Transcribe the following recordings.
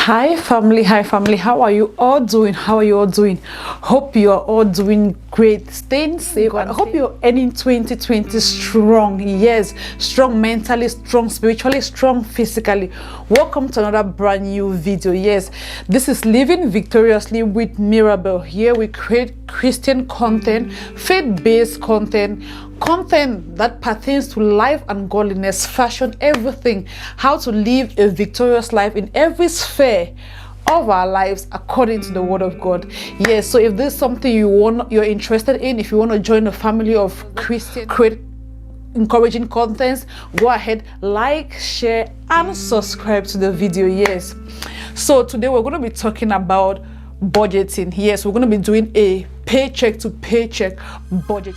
Hi family, how are you all doing? Hope you are all doing great. Staying safe, and I hope you're ending 2020 strong. Yes, strong mentally, strong spiritually, strong physically. Welcome to another brand new video. Yes, this is Living Victoriously with Mirabel. Here we create Christian content, faith-based content that pertains to life and godliness, fashion, everything, how to live a victorious life in every sphere of our lives according to the word of God. Yes, so if there's something you're interested in, if you want to join a family of Christian create encouraging contents, go ahead, like, share and subscribe to the video. Yes, so today we're going to be talking about budgeting. Yes, we're going to be doing a paycheck to paycheck budget.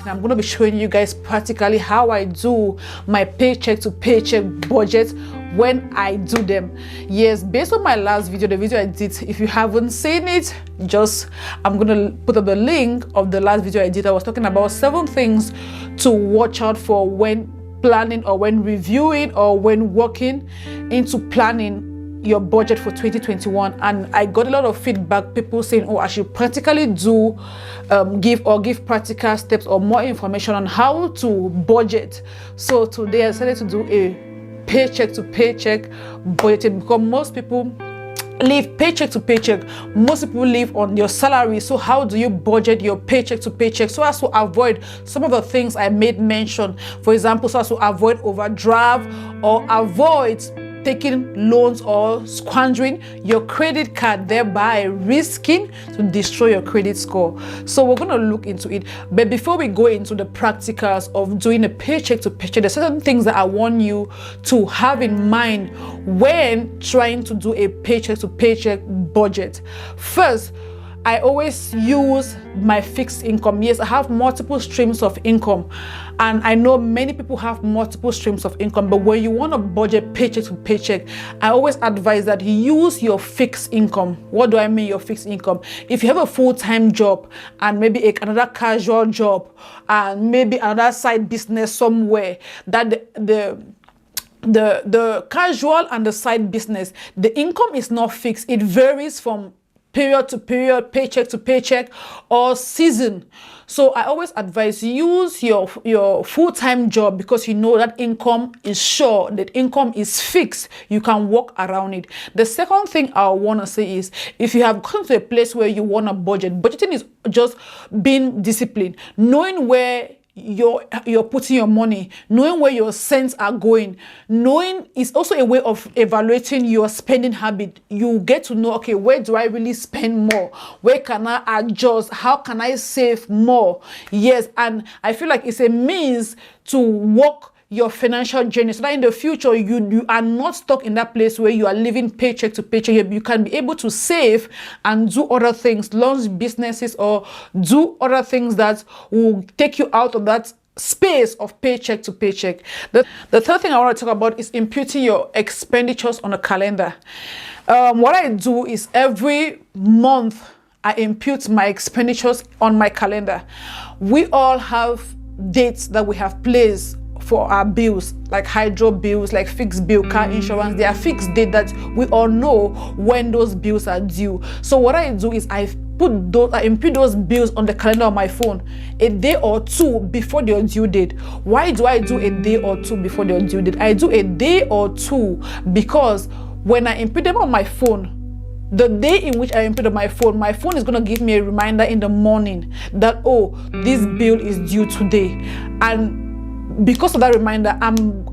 I'm going to be showing you guys practically how I do my paycheck to paycheck budget when I do them. Yes, based on my last video, the video I did, if you haven't seen it, I'm going to put up the link of the last video I did. I was talking about 7 things to watch out for when planning or when reviewing or when working into planning your budget for 2021, and I got a lot of feedback, people saying, oh, I should practically do give practical steps or more information on how to budget. So today I decided to do a paycheck to paycheck budgeting, because most people live paycheck to paycheck. Most people live on your salary. So how do you budget your paycheck to paycheck so as to avoid some of the things I made mention? For example, so as to avoid overdraft or avoid taking loans or squandering your credit card, thereby risking to destroy your credit score. So we're going to look into it. But before we go into the practicals of doing a paycheck to paycheck, there's certain things that I want you to have in mind when trying to do a paycheck to paycheck budget. First, I always use my fixed income. Yes, I have multiple streams of income, and I know many people have multiple streams of income, but when you want to budget paycheck to paycheck, I always advise that you use your fixed income. What do I mean, your fixed income? If you have a full-time job and maybe another casual job and maybe another side business somewhere, that the casual and the side business, the income is not fixed. It varies from period to period, paycheck to paycheck, or season. So I always advise use your full-time job, because you know that income is sure, that income is fixed. You can work around it. The second thing I want to say is, if you have come to a place where you want to budgeting is just being disciplined, knowing where you're putting your money, knowing where your cents are going. Knowing is also a way of evaluating your spending habit. You get to know, okay, where do I really spend more? Where can I adjust? How can I save more? Yes, and I feel like it's a means to walk your financial journey, so that in the future you are not stuck in that place where you are living paycheck to paycheck. You can be able to save and do other things, launch businesses, or do other things that will take you out of that space of paycheck to paycheck. The third thing I want to talk about is imputing your expenditures on a calendar. What I do is every month I impute my expenditures on my calendar. We all have dates that we have placed for our bills, like hydro bills, like fixed bill, car insurance. They are fixed date that we all know when those bills are due. So what I do is I impute those bills on the calendar on my phone a day or 2 before their due date. Why do I do a day or 2 before their due date? I do a day or 2 because when I impute them on my phone, the day in which I input on my phone is going to give me a reminder in the morning that, oh, this bill is due today. And because of that reminder, I'm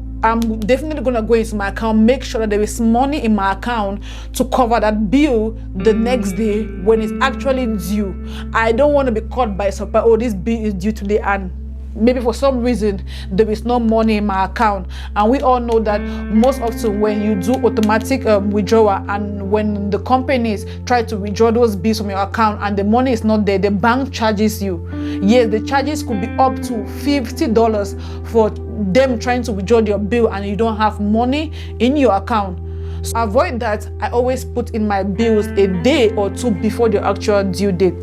definitely going to go into my account, make sure that there is money in my account to cover that bill the next day when it's actually due. I don't want to be caught by surprise, oh, this bill is due today, and maybe for some reason there is no money in my account. And we all know that most often when you do automatic withdrawal, and when the companies try to withdraw those bills from your account and the money is not there, the bank charges you. Yes, the charges could be up to $50 for them trying to withdraw your bill and you don't have money in your account. So to avoid that, I always put in my bills a day or 2 before the actual due date.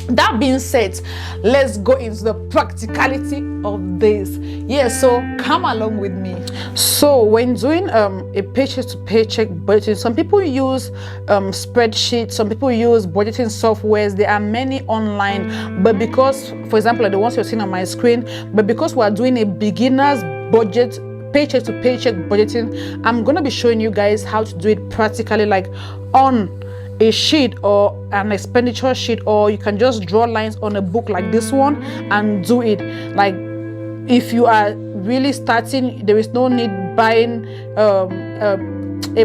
That being said, let's go into the practicality of this. Yeah, so come along with me. So when doing a paycheck to paycheck budgeting, some people use spreadsheets, some people use budgeting softwares. There are many online, but because, for example, like the ones you're seeing on my screen, but because we're doing a beginner's budget, paycheck to paycheck budgeting, I'm gonna be showing you guys how to do it practically, like on a sheet or an expenditure sheet, or you can just draw lines on a book like this one and do it. Like if you are really starting, there is no need buying a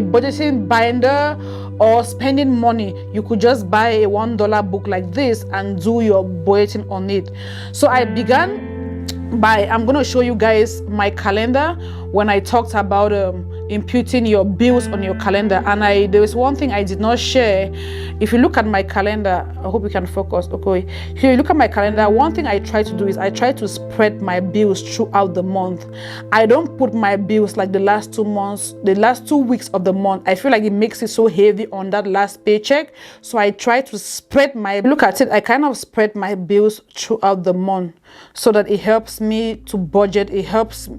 budgeting binder or spending money. You could just buy a $1 book like this and do your budgeting on it. So I began by, I'm going to show you guys my calendar when I talked about imputing your bills on your calendar. And there was one thing I did not share. If you look at my calendar, I hope you can focus. Okay, if you look at my calendar, one thing I try to do is I try to spread my bills throughout the month. I don't put my bills like the last 2 months, the last 2 weeks of the month. I feel like it makes it so heavy on that last paycheck. So I try to spread my, look at it, I kind of spread my bills throughout the month so that it helps me to budget. It helps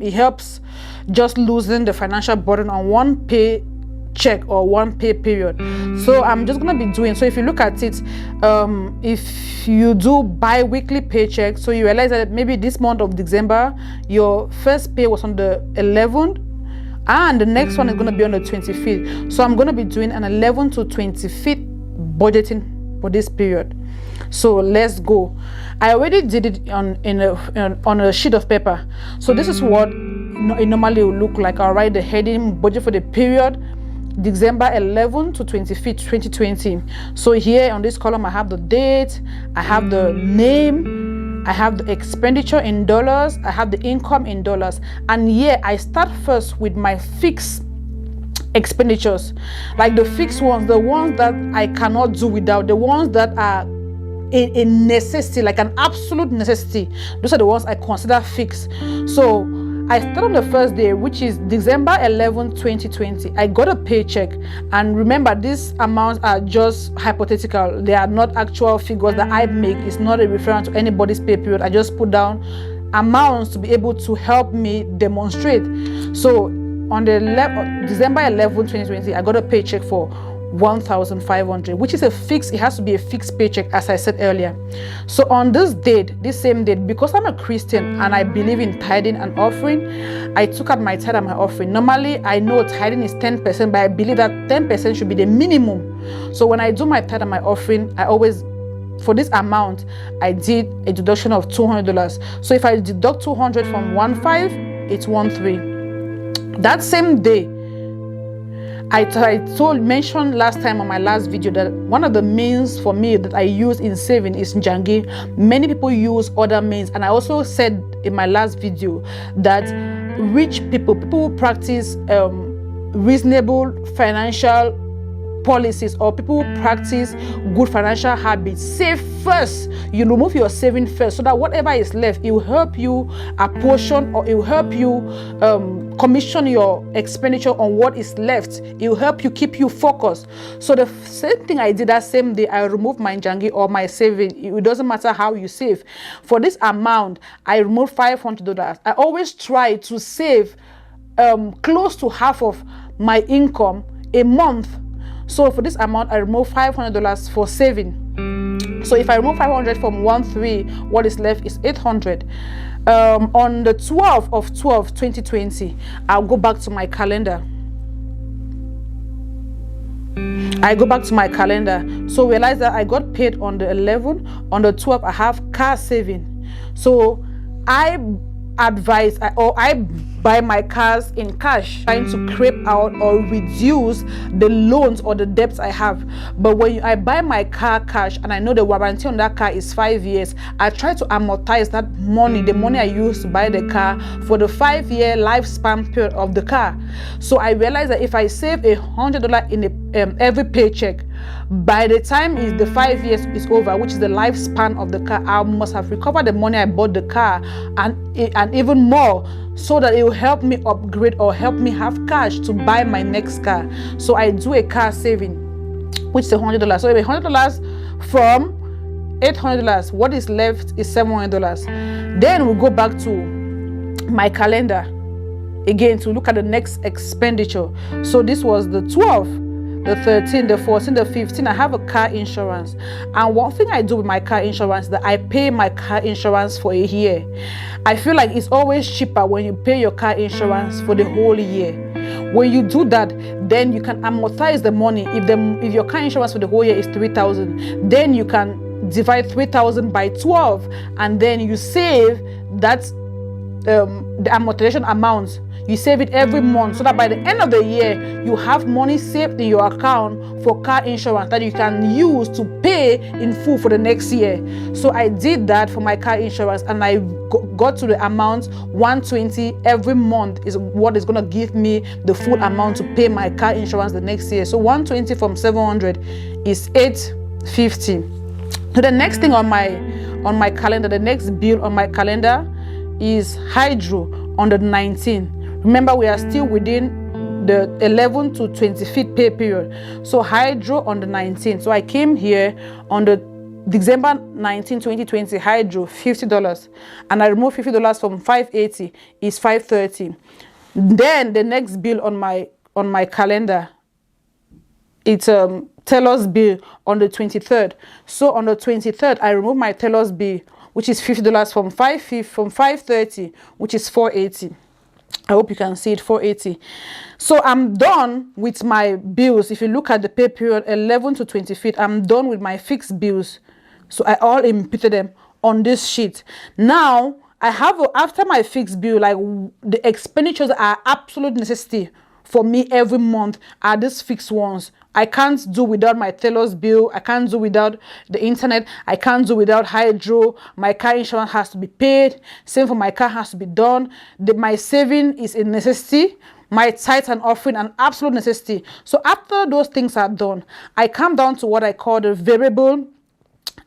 just losing the financial burden on one pay check or one pay period. So I'm just gonna be doing, so if you look at it, if you do bi-weekly paycheck, so you realize that maybe this month of December your first pay was on the 11th and the next one is going to be on the 25th. So I'm going to be doing an 11th to 25th budgeting for this period. So let's go. I already did it on a sheet of paper. So this is what it normally will look like. I'll write the heading, budget for the period December 11 to 25th 2020. So here on this column I have the date, I have the name, I have the expenditure in dollars, I have the income in dollars. And here I start first with my fixed expenditures, like the fixed ones, the ones that I cannot do without, the ones that are a necessity, like an absolute necessity. Those are the ones I consider fixed. So I start on the first day, which is December 11, 2020. I got a paycheck, and remember, these amounts are just hypothetical. They are not actual figures that I make. It's not a reference to anybody's pay period. I just put down amounts to be able to help me demonstrate. So on the December 11, 2020, I got a paycheck for $1,500, which is a fixed, it has to be a fixed paycheck, as I said earlier. So on this date, this same date, because I'm a Christian and I believe in tithing and offering, I took out my tithe and my offering. Normally, I know tithing is 10%, but I believe that 10% should be the minimum. So when I do my tithe and my offering, I always, for this amount, I did a deduction of $200. So if I deduct 200 from 1.5, it's 1.3. That same day, I mentioned last time on my last video that one of the means for me that I use in saving is Njangi. Many people use other means, and I also said in my last video that rich people who practice reasonable financial policies, or people who practice good financial habits, save first. You remove your saving first, so that whatever is left, it will help you apportion, or it will help you commission your expenditure on what is left. It will help you, keep you focused. So the same thing I did that same day, I removed my Njangi or my saving. It doesn't matter how you save. For this amount, I removed $500. I always try to save close to half of my income a month. So for this amount, I remove $500 for saving. So if I remove 500 from 1.3, what is left is 800. On the 12th of 12, 2020, I'll go back to my calendar. So realize that I got paid on the 11th. On the 12th, I have car saving. So I buy my cars in cash, trying to scrape out or reduce the loans or the debts I have. But when I buy my car cash and I know the warranty on that car is 5 years, I try to amortize that money, the money I used to buy the car, for the 5-year lifespan period of the car. So I realized that if I save $100 in every paycheck, by the time the 5 years is over, which is the lifespan of the car, I must have recovered the money I bought the car and even more, so that it will help me upgrade or help me have cash to buy my next car. So I do a car saving, which is $100. So $100 from $800. What is left is $700. Then we go back to my calendar again to look at the next expenditure. So this was the 12th, the 13th, the 14th, the 15th. I have a car insurance, and one thing I do with my car insurance is that I pay my car insurance for a year. I feel like it's always cheaper when you pay your car insurance for the whole year. When you do that, then you can amortize the money. If your car insurance for the whole year is $3,000, then you can divide $3,000 by 12, and then you save that the amortization amount. You save it every month, so that by the end of the year you have money saved in your account for car insurance that you can use to pay in full for the next year. So I did that for my car insurance, and I got to the amount $120 every month is what is going to give me the full amount to pay my car insurance the next year. So $120 from $700 is $850. So the next thing on my calendar, the next bill on my calendar is hydro on the 19th. Remember, we are still within the 11 to 20 feet pay period. So hydro on the 19th. So I came here on the December 19, 2020, hydro $50, and I removed $50 from $580 is $530. Then the next bill on my calendar, it's Telus bill on the 23rd. So on the 23rd, I remove my Telus bill, which is $50 from $530, which is $480. I hope you can see it, $480. So I'm done with my bills. If you look at the pay period 11 to 20 feet, I'm done with my fixed bills. So I all inputted them on this sheet. Now I have after my fixed bill, like the expenditures are absolute necessity for me every month are these fixed ones. I can't do without my Telus bill. I can't do without the internet. I can't do without hydro. My car insurance has to be paid. Same for my car has to be done. My saving is a necessity. My tithes and offering an absolute necessity. So after those things are done, I come down to what I call the variable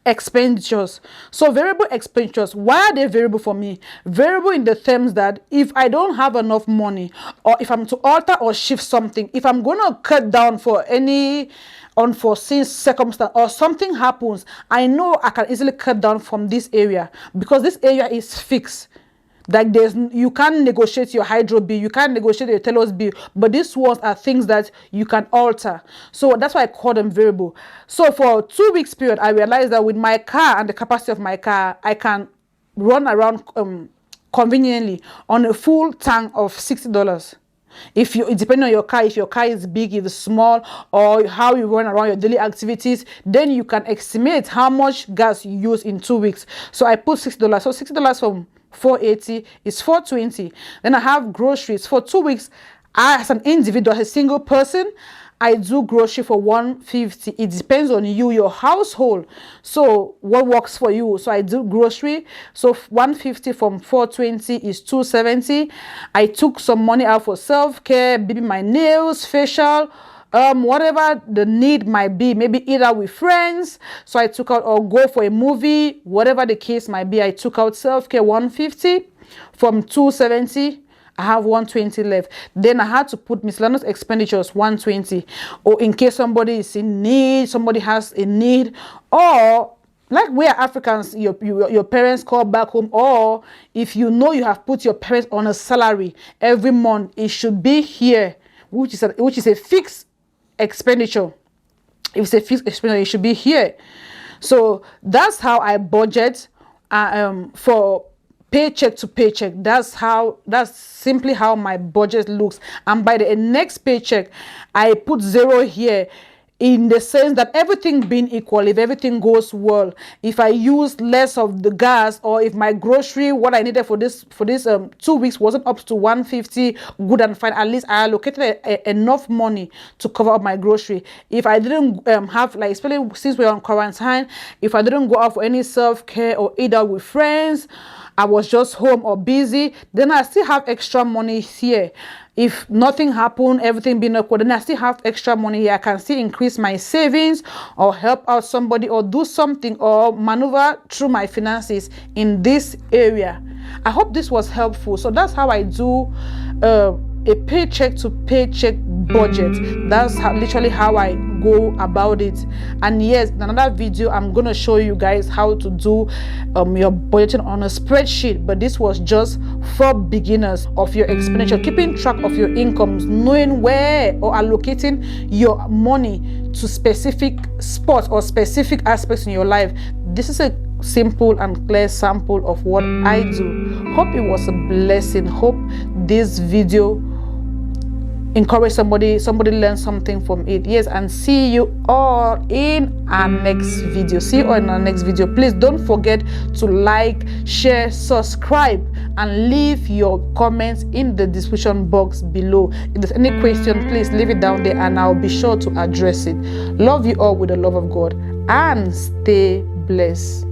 expenditures. So variable expenditures, why are they variable for me? Variable in the terms that if I don't have enough money, or if I'm to alter or shift something, if I'm going to cut down for any unforeseen circumstance or something happens, I know I can easily cut down from this area because this area is fixed. Like you can't negotiate your hydro bill, you can't negotiate your Telus bill, but these ones are things that you can alter. So that's why I call them variable. So for 2 weeks period, I realized that with my car and the capacity of my car, I can run around conveniently on a full tank of $60. It depends on your car. If your car is big, if it's small, or how you run around your daily activities, then you can estimate how much gas you use in 2 weeks. So I put $60. So $60 from $480 is $420. Then I have groceries for 2 weeks. As an individual, as a single person, I do grocery for $150. It depends on you, your household. So what works for you? So I do grocery. So $150 from $420 is $270. I took some money out for self-care, maybe my nails, facial, whatever the need might be, maybe either with friends. So I took out, or go for a movie, whatever the case might be. I took out self-care $150 from $270. I have $120 left. Then I had to put miscellaneous expenditures $120, or in case somebody is in need, somebody has a need, or like we are Africans, your parents call back home, or if you know you have put your parents on a salary every month, it should be here, which is a fixed expenditure. If it's a fixed expenditure, it should be here. So that's how I budget for paycheck to paycheck. That's simply how my budget looks. And by the next paycheck, I put zero here, in the sense that everything being equal, if everything goes well, if I use less of the gas, or if my grocery, what I needed for this 2 weeks wasn't up to $150, good and fine, at least I allocated enough money to cover up my grocery. If I didn't have, like, especially since we're on quarantine, if I didn't go out for any self-care or eat out with friends, I was just home or busy, then I still have extra money here. If nothing happened, everything being equal, then I still have extra money here. I can still increase my savings, or help out somebody, or do something, or maneuver through my finances in this area. I hope this was helpful. So that's how I do a paycheck to paycheck budget. That's literally how I go about it. And yes, in another video I'm going to show you guys how to do your budgeting on a spreadsheet, but this was just for beginners of your expenditure, keeping track of your incomes, knowing where or allocating your money to specific spots or specific aspects in your life. This is a simple and clear sample of what I do. Hope it was a blessing. Hope this video encourage somebody learn something from it. Yes, and see you all in our next video. See you all in our next video. Please don't forget to like, share, subscribe, and leave your comments in the description box below. If there's any question, please leave it down there and I'll be sure to address it. Love you all with the love of God and stay blessed.